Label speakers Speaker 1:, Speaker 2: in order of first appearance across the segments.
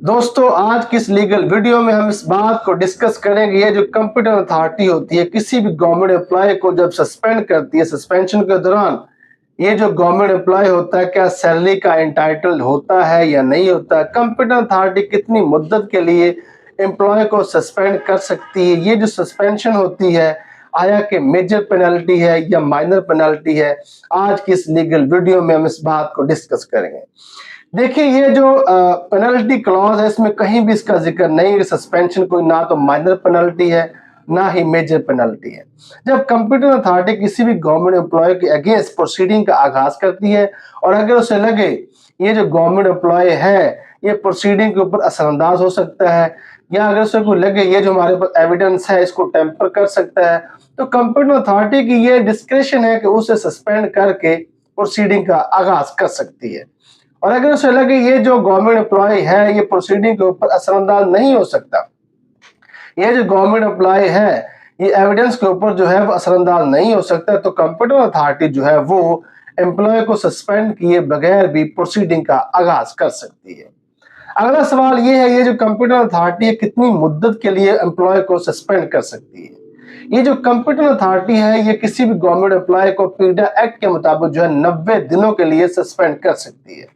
Speaker 1: दोस्तों आज की इस लीगल वीडियो में हम इस बात को डिस्कस करेंगे, ये जो कंप्यूटर अथॉरिटी होती है किसी भी गवर्नमेंट एम्प्लॉय को जब सस्पेंड करती है, सस्पेंशन के दौरान ये जो गवर्नमेंट एम्प्लॉय होता है क्या सैलरी का एंटाइटल्ड होता है या नहीं होता है। कंप्यूटर अथॉरिटी कितनी मुद्दत के लिए एम्प्लॉय को सस्पेंड कर सकती है, ये जो सस्पेंशन होती है आया कि मेजर पेनल्टी है या माइनर पेनल्टी है। आज की इस लीगल वीडियो में हम इस बात को डिस्कस करेंगे। देखिए ये जो पेनल्टी क्लॉज है इसमें कहीं भी इसका जिक्र नहीं है सस्पेंशन कोई ना तो माइनर पेनल्टी है ना ही मेजर पेनल्टी है। जब कंप्यूटर अथॉरिटी किसी भी गवर्नमेंट एम्प्लॉय के अगेंस्ट प्रोसीडिंग का आगाज करती है और अगर उसे लगे ये जो गवर्नमेंट एम्प्लॉय है ये प्रोसीडिंग के ऊपर असरअंदाज हो सकता है या अगर उसे को लगे ये जो हमारे पास एविडेंस है इसको टेम्पर कर सकता है, तो कंप्यूटर अथॉरिटी की ये डिस्क्रिप्शन है कि उसे सस्पेंड करके प्रोसीडिंग का आगाज कर सकती है। और अगर उसे लगे ये जो गवर्नमेंट एम्प्लॉय है ये प्रोसीडिंग के ऊपर असरअंदाज नहीं हो सकता, ये जो गवर्नमेंट एम्प्लॉय है ये एविडेंस के ऊपर जो है वो असरअंदाज नहीं हो सकता, तो कंप्यूटर अथॉरिटी जो है वो एम्प्लॉय को सस्पेंड किए बगैर भी प्रोसीडिंग का आगाज कर सकती है। अगला सवाल ये है, ये जो कंप्यूटर अथॉरिटी है कितनी मुद्दत के लिए एम्प्लॉय को सस्पेंड कर सकती है। ये जो कंप्यूटर अथॉरिटी है ये किसी भी गवर्नमेंट एम्प्लॉय को पीडा एक्ट के मुताबिक जो है 90 दिनों के लिए सस्पेंड कर सकती है।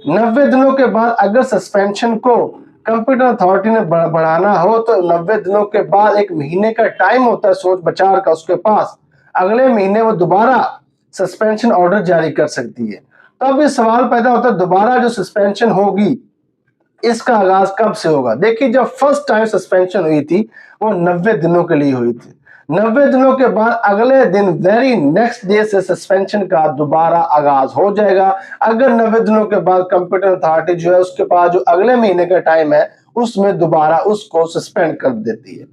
Speaker 1: 90 दिनों के बाद अगर सस्पेंशन को कंप्यूटर अथॉरिटी ने बढ़ाना हो तो 90 दिनों के बाद 1 महीने का टाइम होता है सोच बचार का उसके पास, अगले महीने वो दोबारा सस्पेंशन ऑर्डर जारी कर सकती है। तो अब ये सवाल पैदा होता है दोबारा जो सस्पेंशन होगी इसका आगाज कब से होगा। देखिए जब फर्स्ट टाइम सस्पेंशन हुई थी वो 90 दिनों के लिए हुई थी। 90 दिनों के बाद अगले दिन वेरी नेक्स्ट डे से सस्पेंशन का दोबारा आगाज हो जाएगा। अगर 90 दिनों के बाद कंप्यूटर अथॉरिटी जो है उसके पास जो अगले महीने का टाइम है उसमें दोबारा उसको सस्पेंड कर देती है।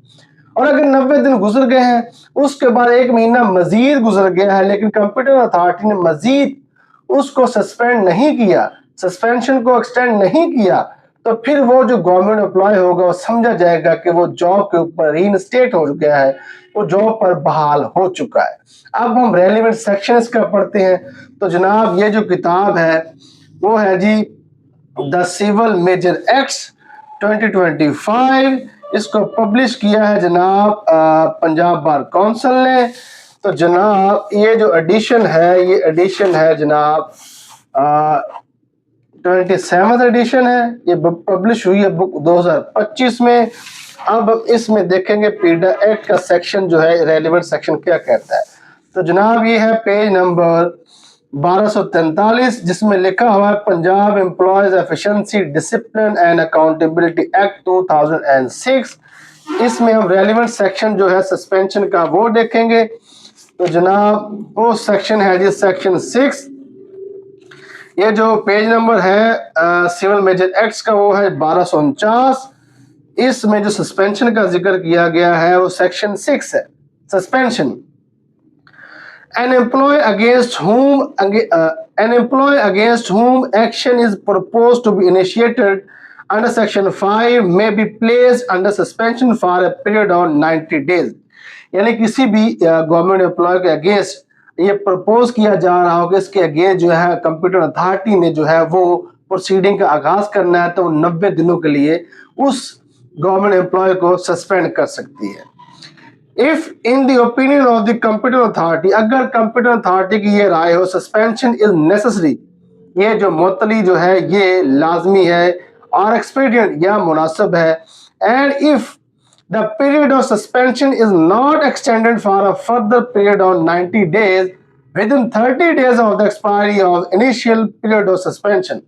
Speaker 1: और अगर 90 दिन गुजर गए हैं उसके बाद 1 महीना मजीद गुजर गया है लेकिन कंप्यूटर अथॉरिटी ने मजीद उसको सस्पेंड नहीं किया, सस्पेंशन को एक्सटेंड नहीं किया, तो फिर वो जो गवर्नमेंट एम्प्लॉय होगा वो समझा जाएगा कि वो जॉब के ऊपर रीइंस्टेट हो गया है, वो जॉब पर बहाल हो चुका है। अब हम रेलेवेंट सेक्शंस का पढ़ते हैं। तो जनाब ये जो किताब है वो है जी द सिविल मेजर एक्ट्स 2025, इसको पब्लिश किया है जनाब पंजाब बार काउंसिल ने। तो जनाब ये जो एडिशन है ये एडिशन है जनाब 27th एडिशन है, ये पब्लिश हुई है बुक 2025 में। अब इसमें देखेंगे पीडा एक्ट का सेक्शन जो है रेलेवेंट सेक्शन क्या कहता है। तो जनाब ये है पेज नंबर 1243 जिसमें लिखा हुआ है Punjab employees efficiency discipline and accountability act 2006। इसमें हम रेलेवेंट सेक्शन जो है सस्पेंशन का वो देखेंगे। तो जनाब वो सेक्शन है जी सेक्शन 6। ये जो पेज नंबर है सिविल मेजर एक्ट्स का वो है 1249। इसमें जो सस्पेंशन का जिक्र किया गया है वो सेक्शन 6 है, suspension. An employee against whom action is proposed to be initiated under section 5 may be placed under suspension for a period of 90 days। यानी किसी भी गवर्नमेंट एम्प्लॉय के अगेंस्ट ये प्रपोज किया जा रहा हो कि इसके अगेंस्ट जो है कंप्यूटर अथॉरिटी ने जो है वो प्रोसीडिंग का आगाज करना है तो 90 दिनों के लिए उस गवर्नमेंट एम्प्लॉय को सस्पेंड कर सकती है। If in the opinion of the competent authority, अगर कंप्यूटर अथॉरिटी की ये राय हो सस्पेंशन इज नेसेसरी, ये जो मुअत्तली जो है ये लाजमी है और एक्सपीडियंट या मुनासिब है, and if the period of suspension is not extended for a further period of 90 days within 30 days of the expiry of initial period of suspension।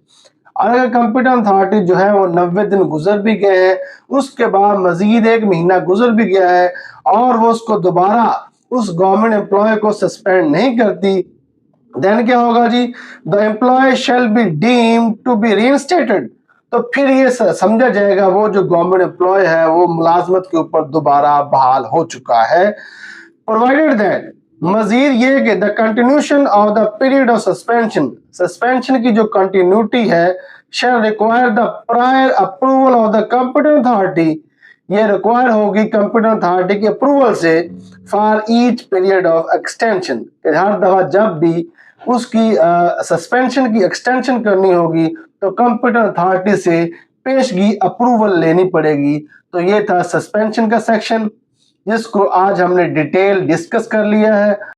Speaker 1: और अगर कंप्यूटर अथॉरिटी जो है वो 90 दिन गुजर भी गए हैं उसके बाद मजीद 1 महीना गुजर भी गया है और वो उसको दोबारा उस गवर्नमेंट एम्प्लॉय को सस्पेंड नहीं करती, देन क्या होगा जी, the employee shall be deemed to be reinstated. तो फिर ये समझा जाएगा वो जो गवर्नमेंट एम्प्लॉय है वो मुलाजमत के ऊपर दोबारा बहाल हो चुका है, प्रोवाइडेड दैट, मजीद ये कि the continuation of the period of suspension, suspension की जो कंटिन्यूटी है shall require the prior approval of the competent authority, ये रिक्वायर होगी कंप्यूटर अथॉरिटी के अप्रूवल से for each period of extension, हर दफा जब भी उसकी सस्पेंशन की एक्सटेंशन करनी होगी तो कंप्यूटर अथॉरिटी से पेशगी अप्रूवल लेनी पड़ेगी। तो ये था सस्पेंशन का सेक्शन, जिसको आज हमने डिटेल डिस्कस कर लिया है।